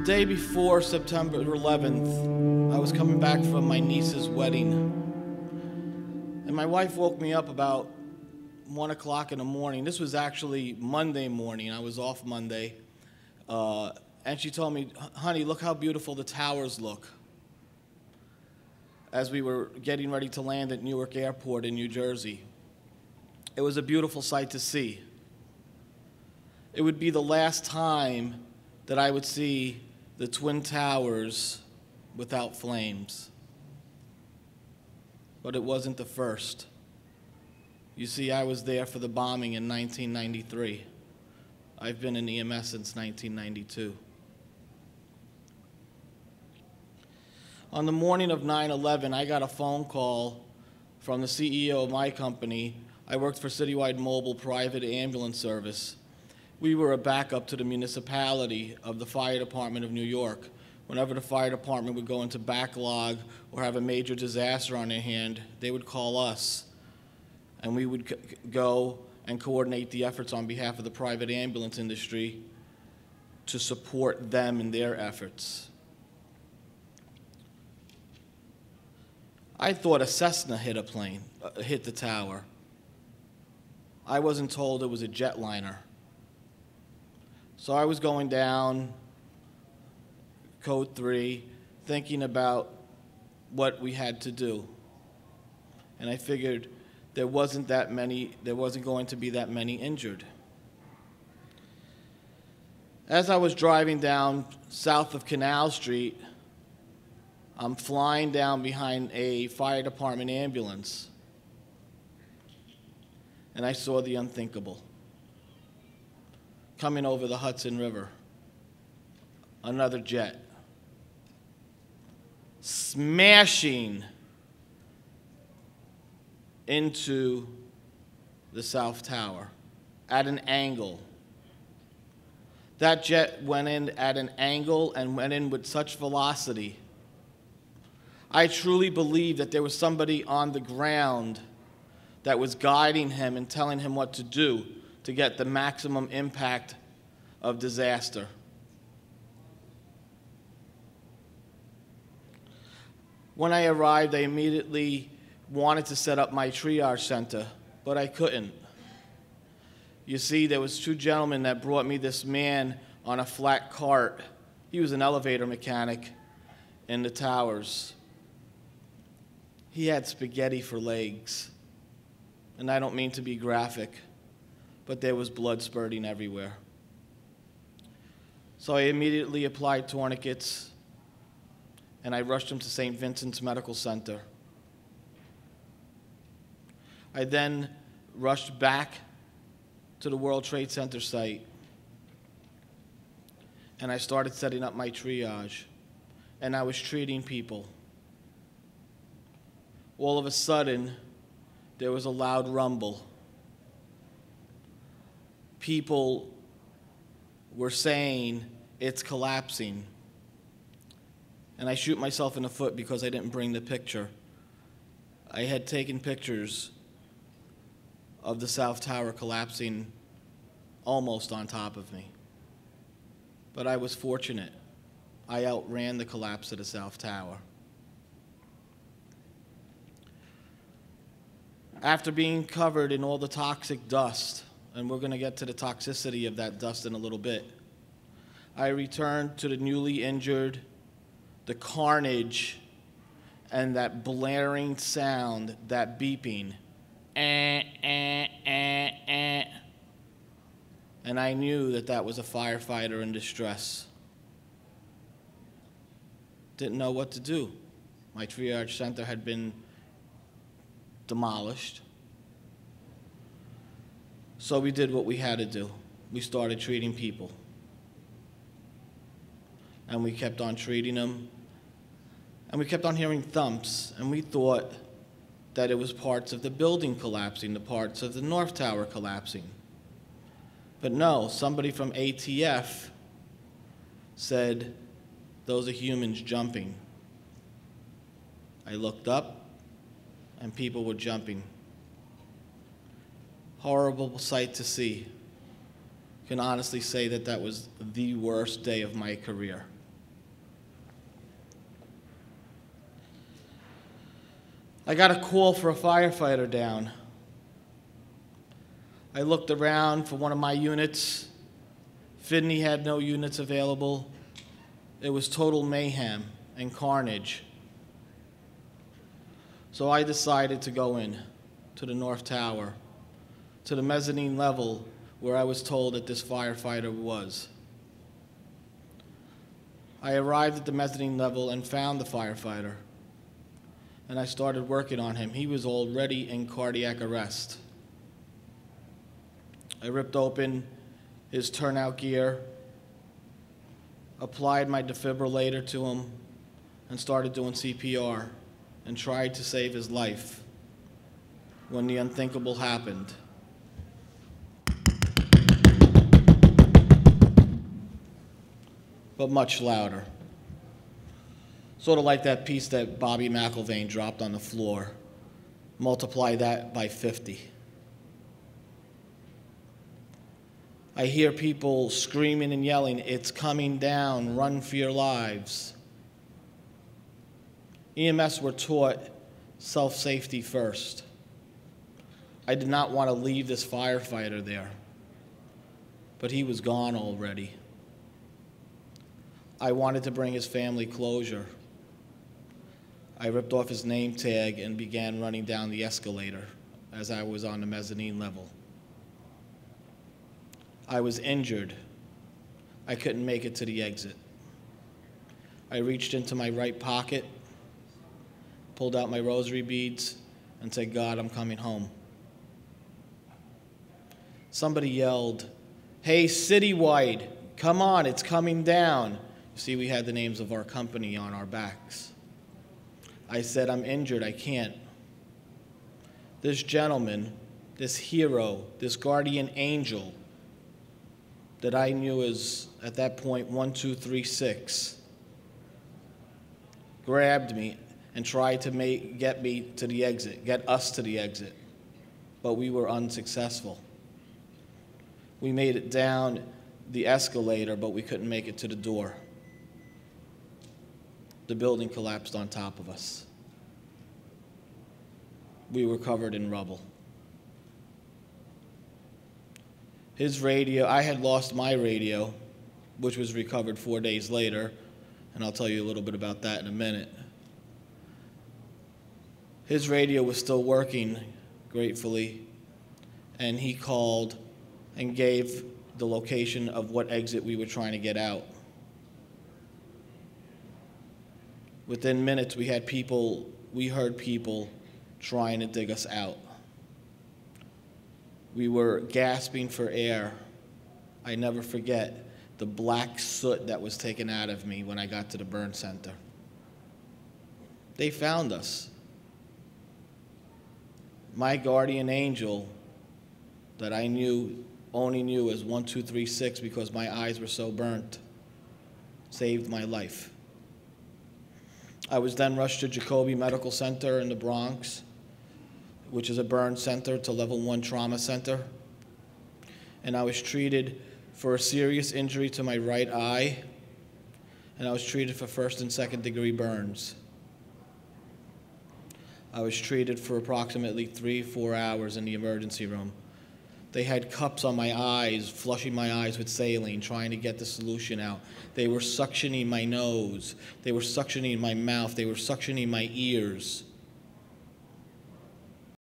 day before September 11th, I was coming back from my niece's wedding, and my wife woke me up about 1 o'clock in the morning. This was actually Monday morning. I was off Monday, and she told me, "Honey, look how beautiful the towers look," as we were getting ready to land at Newark Airport in New Jersey. It was a beautiful sight to see. It would be the last time that I would see the Twin Towers without flames. But it wasn't the first. You see, I was there for the bombing in 1993. I've been in EMS since 1992. On the morning of 9/11, I got a phone call from the CEO of my company. I worked for Citywide Mobile Private Ambulance Service. We were a backup to the municipality of the fire department of New York. Whenever the fire department would go into backlog or have a major disaster on their hand, they would call us, and we would go and coordinate the efforts on behalf of the private ambulance industry to support them in their efforts. I thought a Cessna hit the tower. I wasn't told it was a jetliner. So I was going down Code 3, thinking about what we had to do. And I figured there wasn't going to be that many injured. As I was driving down south of Canal Street, I'm flying down behind a fire department ambulance, and I saw the unthinkable. Coming over the Hudson River, another jet, smashing into the South Tower at an angle. That jet went in at an angle and went in with such velocity. I truly believe that there was somebody on the ground that was guiding him and telling him what to do to get the maximum impact of disaster. When I arrived, I immediately wanted to set up my triage center, but I couldn't. You see, there was two gentlemen that brought me this man on a flat cart. He was an elevator mechanic in the towers. He had spaghetti for legs, and I don't mean to be graphic, but there was blood spurting everywhere. So I immediately applied tourniquets, and I rushed him to St. Vincent's Medical Center. I then rushed back to the World Trade Center site, and I started setting up my triage, and I was treating people. All of a sudden, there was a loud rumble. People were saying, "It's collapsing." And I shoot myself in the foot because I didn't bring the picture. I had taken pictures of the South Tower collapsing almost on top of me. But I was fortunate. I outran the collapse of the South Tower. After being covered in all the toxic dust, and we're going to get to the toxicity of that dust in a little bit, I returned to the newly injured, the carnage, and that blaring sound, that beeping. And I knew that that was a firefighter in distress. Didn't know what to do. My triage center had been demolished. So we did what we had to do. We started treating people. And we kept on treating them. And we kept on hearing thumps. And we thought that it was parts of the building collapsing, the parts of the North Tower collapsing. But no, somebody from ATF said, "Those are humans jumping." I looked up, and people were jumping. Horrible sight to see. Can honestly say that that was the worst day of my career. I got a call for a firefighter down. I looked around for one of my units. Fidney had no units available. It was total mayhem and carnage. So I decided to go in to the North Tower, to the mezzanine level where I was told that this firefighter was. I arrived at the mezzanine level and found the firefighter, and I started working on him. He was already in cardiac arrest. I ripped open his turnout gear, applied my defibrillator to him, and started doing CPR and tried to save his life when the unthinkable happened. But much louder. Sort of like that piece that Bobby McIlvaine dropped on the floor. Multiply that by 50. I hear people screaming and yelling, "It's coming down, run for your lives." EMS were taught self-safety first. I did not want to leave this firefighter there, but he was gone already. I wanted to bring his family closure. I ripped off his name tag and began running down the escalator as I was on the mezzanine level. I was injured. I couldn't make it to the exit. I reached into my right pocket, pulled out my rosary beads, and said, "God, I'm coming home." Somebody yelled, "Hey, Citywide, come on, it's coming down." You see, we had the names of our company on our backs. I said, "I'm injured, I can't." This gentleman, this hero, this guardian angel that I knew as, at that point, 1236, grabbed me and tried to get me to the exit, get us to the exit, but we were unsuccessful. We made it down the escalator, but we couldn't make it to the door. The building collapsed on top of us. We were covered in rubble. His radio, I had lost my radio, which was recovered 4 days later, and I'll tell you a little bit about that in a minute. His radio was still working, gratefully, and he called and gave the location of what exit we were trying to get out. Within minutes, we heard people trying to dig us out. We were gasping for air. I never forget the black soot that was taken out of me when I got to the burn center. They found us. My guardian angel that I only knew as 1236 because my eyes were so burnt, saved my life. I was then rushed to Jacoby Medical Center in the Bronx, which is a burn center to level 1 trauma center. And I was treated for a serious injury to my right eye, and I was treated for 1st and 2nd degree burns. I was treated for approximately 3-4 hours in the emergency room. They had cups on my eyes, flushing my eyes with saline, trying to get the solution out. They were suctioning my nose. They were suctioning my mouth. They were suctioning my ears.